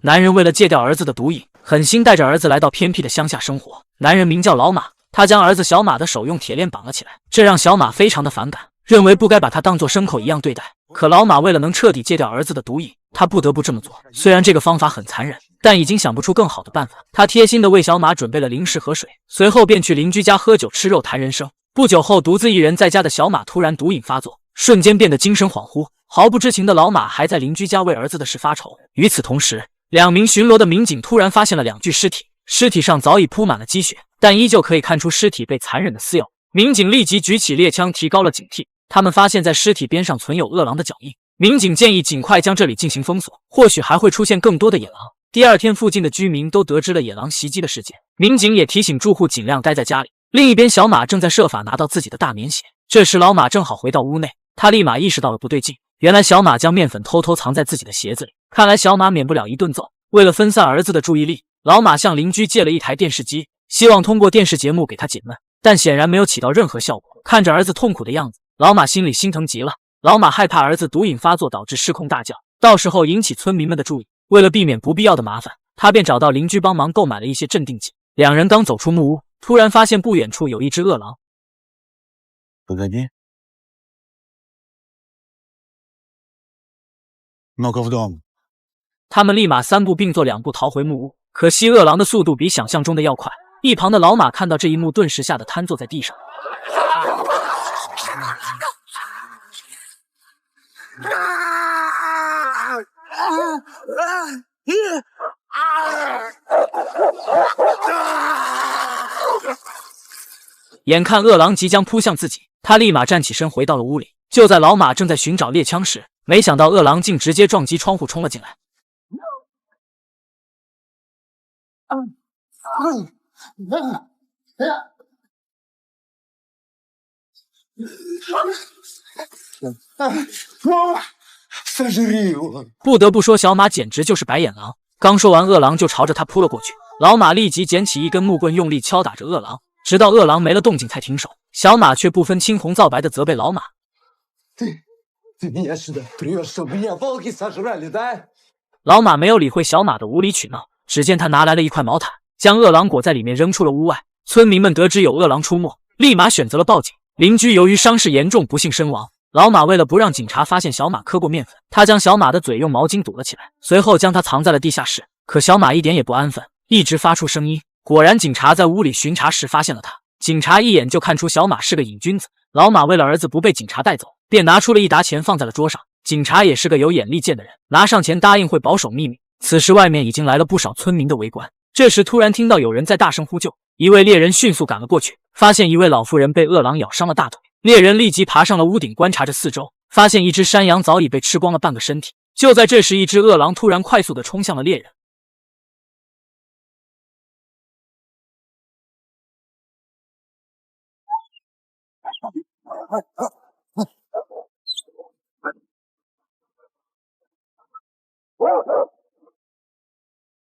男人为了戒掉儿子的毒瘾，狠心带着儿子来到偏僻的乡下生活。男人名叫老马，他将儿子小马的手用铁链绑了起来，这让小马非常的反感，认为不该把他当作牲口一样对待。可老马为了能彻底戒掉儿子的毒瘾，他不得不这么做。虽然这个方法很残忍，但已经想不出更好的办法。他贴心的为小马准备了零食和水，随后便去邻居家喝酒吃肉谈人生。不久后，独自一人在家的小马突然毒瘾发作，瞬间变得精神恍惚。毫不知情的老马还在邻居家为儿子的事发愁。与此同时，2名巡逻的民警突然发现了2具尸体，尸体上早已铺满了积血，但依旧可以看出尸体被残忍的撕咬。民警立即举起猎枪，提高了警惕。他们发现在尸体边上存有饿狼的脚印，民警建议尽快将这里进行封锁，或许还会出现更多的野狼。第二天，附近的居民都得知了野狼袭击的事件，民警也提醒住户尽量待在家里。另一边，小马正在设法拿到自己的大棉鞋。这时老马正好回到屋内，他立马意识到了不对劲，原来小马将面粉偷偷藏在自己的鞋子里，看来小马免不了一顿揍。为了分散儿子的注意力，老马向邻居借了一台电视机，希望通过电视节目给他解闷，但显然没有起到任何效果。看着儿子痛苦的样子，老马心里心疼极了。老马害怕儿子毒瘾发作导致失控大叫，到时候引起村民们的注意。为了避免不必要的麻烦，他便找到邻居帮忙购买了一些镇定剂。2人刚走出木屋，突然发现不远处有一只饿狼。Погоди. Ну-ка в дом. 他们立马3步并作2步逃回木屋，可惜饿狼的速度比想象中的要快。一旁的老马看到这一幕，顿时吓得瘫坐在地上。眼看饿狼即将扑向自己，他立马站起身回到了屋里。就在老马正在寻找猎枪时，没想到饿狼竟直接撞击窗户冲了进来。不得不说，小马简直就是白眼狼。刚说完，饿狼就朝着他扑了过去。老马立即捡起一根木棍，用力敲打着饿狼，直到饿狼没了动静才停手。小马却不分青红皂白的责备老马：“老马没有理会小马的无理取闹，只见他拿来了一块毛毯，将饿狼裹在里面扔出了屋外。村民们得知有饿狼出没，立马选择了报警。邻居由于伤势严重，不幸身亡。老马为了不让警察发现小马磕过面粉，他将小马的嘴用毛巾堵了起来，随后将他藏在了地下室。可小马一点也不安分，一直发出声音。果然，警察在屋里巡查时发现了他。警察一眼就看出小马是个瘾君子。老马为了儿子不被警察带走，便拿出了一沓钱放在了桌上。警察也是个有眼力见的人，拿上钱答应会保守秘密。此时外面已经来了不少村民的围观。这时突然听到有人在大声呼救，一位猎人迅速赶了过去，发现一位老妇人被饿狼咬伤了大腿。猎人立即爬上了屋顶，观察着四周，发现一只山羊早已被吃光了半个身体。就在这时，一只饿狼突然快速地冲向了猎人。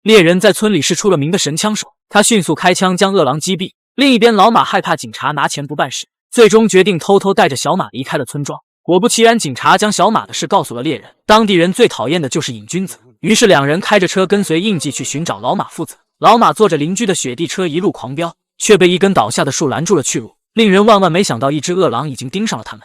猎人在村里是出了名的神枪手，他迅速开枪将饿狼击毙。另一边，老马害怕警察拿钱不办事，最终决定偷偷带着小马离开了村庄。果不其然，警察将小马的事告诉了猎人。当地人最讨厌的就是瘾君子，于是2人开着车跟随印记去寻找老马父子。老马坐着邻居的雪地车一路狂飙，却被一根倒下的树拦住了去路。令人万万没想到，一只饿狼已经盯上了他们。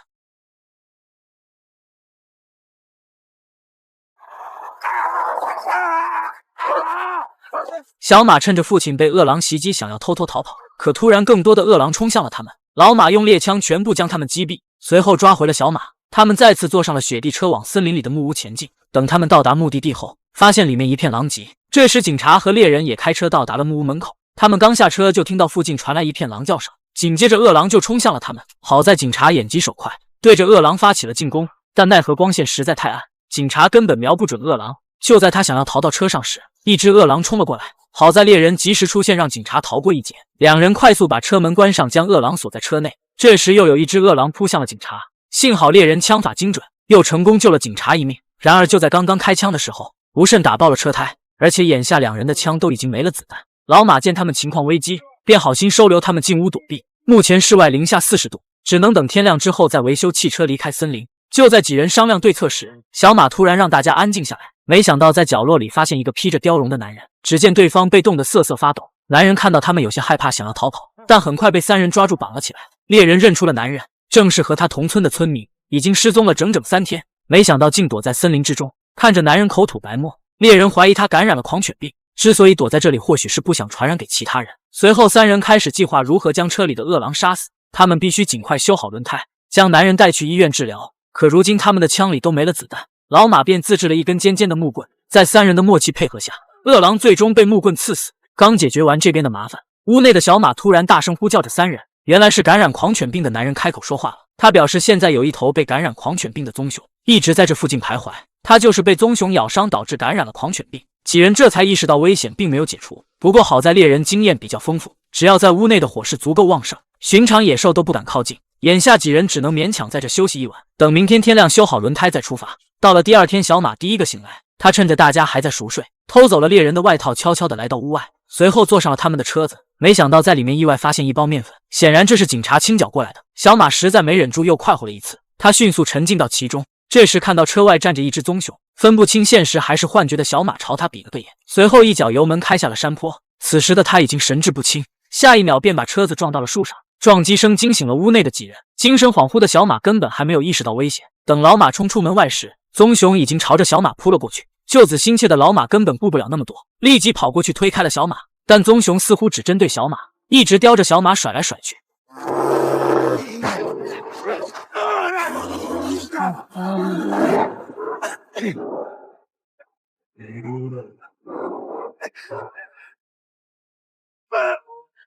小马趁着父亲被饿狼袭击，想要偷偷逃跑，可突然更多的饿狼冲向了他们。老马用猎枪全部将他们击毙，随后抓回了小马。他们再次坐上了雪地车，往森林里的木屋前进。等他们到达目的地后，发现里面一片狼藉。这时警察和猎人也开车到达了木屋门口。他们刚下车，就听到附近传来一片狼叫声，紧接着饿狼就冲向了他们。好在警察眼疾手快，对着饿狼发起了进攻，但奈何光线实在太暗，警察根本瞄不准饿狼。就在他想要逃到车上时，一只饿狼冲了过来。好在猎人及时出现，让警察逃过一劫。2人快速把车门关上，将饿狼锁在车内。这时又有一只饿狼扑向了警察，幸好猎人枪法精准，又成功救了警察一命。然而就在刚刚开枪的时候，不慎打爆了车胎，而且眼下2人的枪都已经没了子弹。老马见他们情况危机，便好心收留他们进屋躲避。目前室外零下40度，只能等天亮之后再维修汽车离开森林。就在几人商量对策时，小马突然让大家安静下来，没想到在角落里发现一个披着貂绒的男人，只见对方被冻得瑟瑟发抖。男人看到他们有些害怕，想要逃跑，但很快被3人抓住绑了起来。猎人认出了男人，正是和他同村的村民，已经失踪了整整3天，没想到竟躲在森林之中。看着男人口吐白沫，猎人怀疑他感染了狂犬病，之所以躲在这里，或许是不想传染给其他人。随后3人开始计划如何将车里的饿狼杀死，他们必须尽快修好轮胎，将男人带去医院治疗。可如今他们的枪里都没了子弹，老马便自制了一根尖尖的木棍，在3人的默契配合下，饿狼最终被木棍刺死。刚解决完这边的麻烦，屋内的小马突然大声呼叫着3人，原来是感染狂犬病的男人开口说话了。他表示现在有一头被感染狂犬病的棕熊一直在这附近徘徊，他就是被棕熊咬伤导致感染了狂犬病。几人这才意识到危险并没有解除，不过好在猎人经验比较丰富，只要在屋内的火势足够旺盛，寻常野兽都不敢靠近。眼下几人只能勉强在这休息一晚，等明天天亮修好轮胎再出发。到了第2天，小马第一个醒来，他趁着大家还在熟睡，偷走了猎人的外套，悄悄地来到屋外，随后坐上了他们的车子。没想到在里面意外发现一包面粉，显然这是警察清缴过来的。小马实在没忍住，又快活了一次，他迅速沉浸到其中。这时看到车外站着一只棕熊，分不清现实还是幻觉的小马朝他比了个眼，随后一脚油门开下了山坡。此时的他已经神志不清，下一秒便把车子撞到了树上，撞击声惊醒了屋内的几人。精神恍惚的小马根本还没有意识到危险，等老马冲出门外时，棕熊已经朝着小马扑了过去。救子心切的老马根本顾不了那么多，立即跑过去推开了小马，但棕熊似乎只针对小马，一直叼着小马甩来甩去。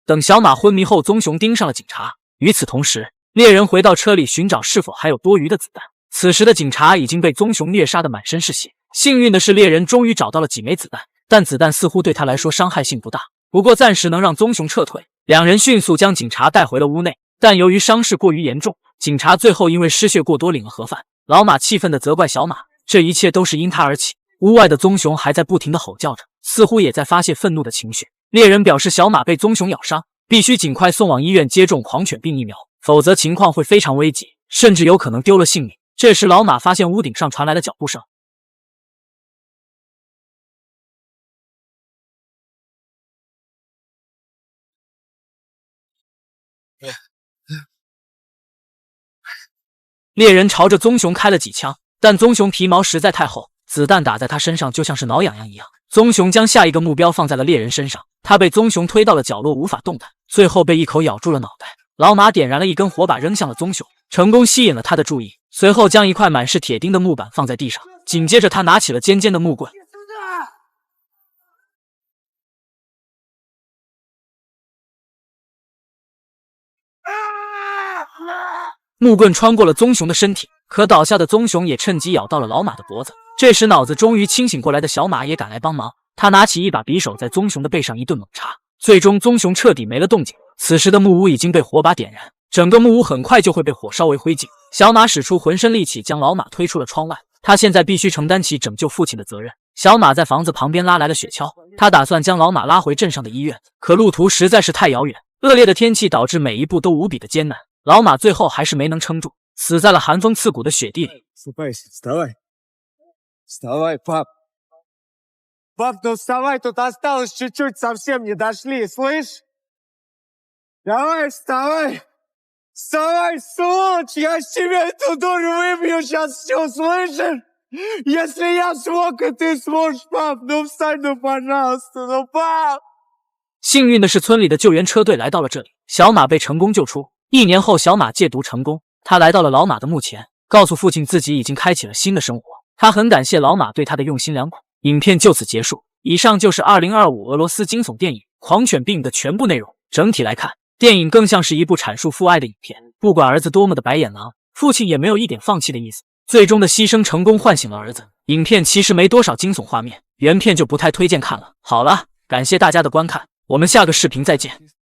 等小马昏迷后，棕熊盯上了警察。与此同时，猎人回到车里寻找是否还有多余的子弹。此时的警察已经被棕熊虐杀的满身是血。幸运的是，猎人终于找到了几枚子弹，但子弹似乎对他来说伤害性不大，不过暂时能让棕熊撤退。2人迅速将警察带回了屋内，但由于伤势过于严重，警察最后因为失血过多领了盒饭。老马气愤地责怪小马，这一切都是因他而起。屋外的棕熊还在不停地吼叫着，似乎也在发泄愤怒的情绪。猎人表示小马被棕熊咬伤，必须尽快送往医院接种狂犬病疫苗，否则情况会非常危急，甚至有可能丢了性命。这时老马发现屋顶上传来了脚步声，猎人朝着棕熊开了几枪，但棕熊皮毛实在太厚，子弹打在他身上就像是挠痒痒一样。棕熊将下一个目标放在了猎人身上，他被棕熊推到了角落，无法动弹，最后被一口咬住了脑袋。老马点燃了一根火把扔向了棕熊，成功吸引了他的注意，随后将一块满是铁钉的木板放在地上，紧接着他拿起了尖尖的木棍。木棍穿过了棕熊的身体，可倒下的棕熊也趁机咬到了老马的脖子。这时脑子终于清醒过来的小马也赶来帮忙，他拿起一把匕首在棕熊的背上一顿猛插，最终棕熊彻底没了动静。此时的木屋已经被火把点燃，整个木屋很快就会被火烧为灰烬。小马使出浑身力气将老马推出了窗外，他现在必须承担起拯救父亲的责任。小马在房子旁边拉来了雪橇，他打算将老马拉回镇上的医院，可路途实在是太遥远，恶劣的天气导致每一步都无比的艰难。老马最后还是没能撑住，死在了寒风刺骨的雪地里。Вставай, пап! Пап, ну вставай, тут осталось чуть-чуть, совсем не дошли, слышь? Давай, вставай! Вставай, сволочь! Я с тебя эту дурь выбью сейчас все, слышишь? Если я смог, и ты сможешь, пап! Ну встань, ну пожалуйста, ну пап! 幸运的是，村里的救援车队来到了这里，小马被成功救出。1年后，小马戒毒成功，他来到了老马的墓前，告诉父亲自己已经开启了新的生活。他很感谢老马对他的用心良苦。影片就此结束。以上就是2025俄罗斯惊悚电影《狂犬病》的全部内容。整体来看，电影更像是一部阐述父爱的影片。不管儿子多么的白眼狼，父亲也没有一点放弃的意思。最终的牺牲成功唤醒了儿子。影片其实没多少惊悚画面，原片就不太推荐看了。好了，感谢大家的观看，我们下个视频再见。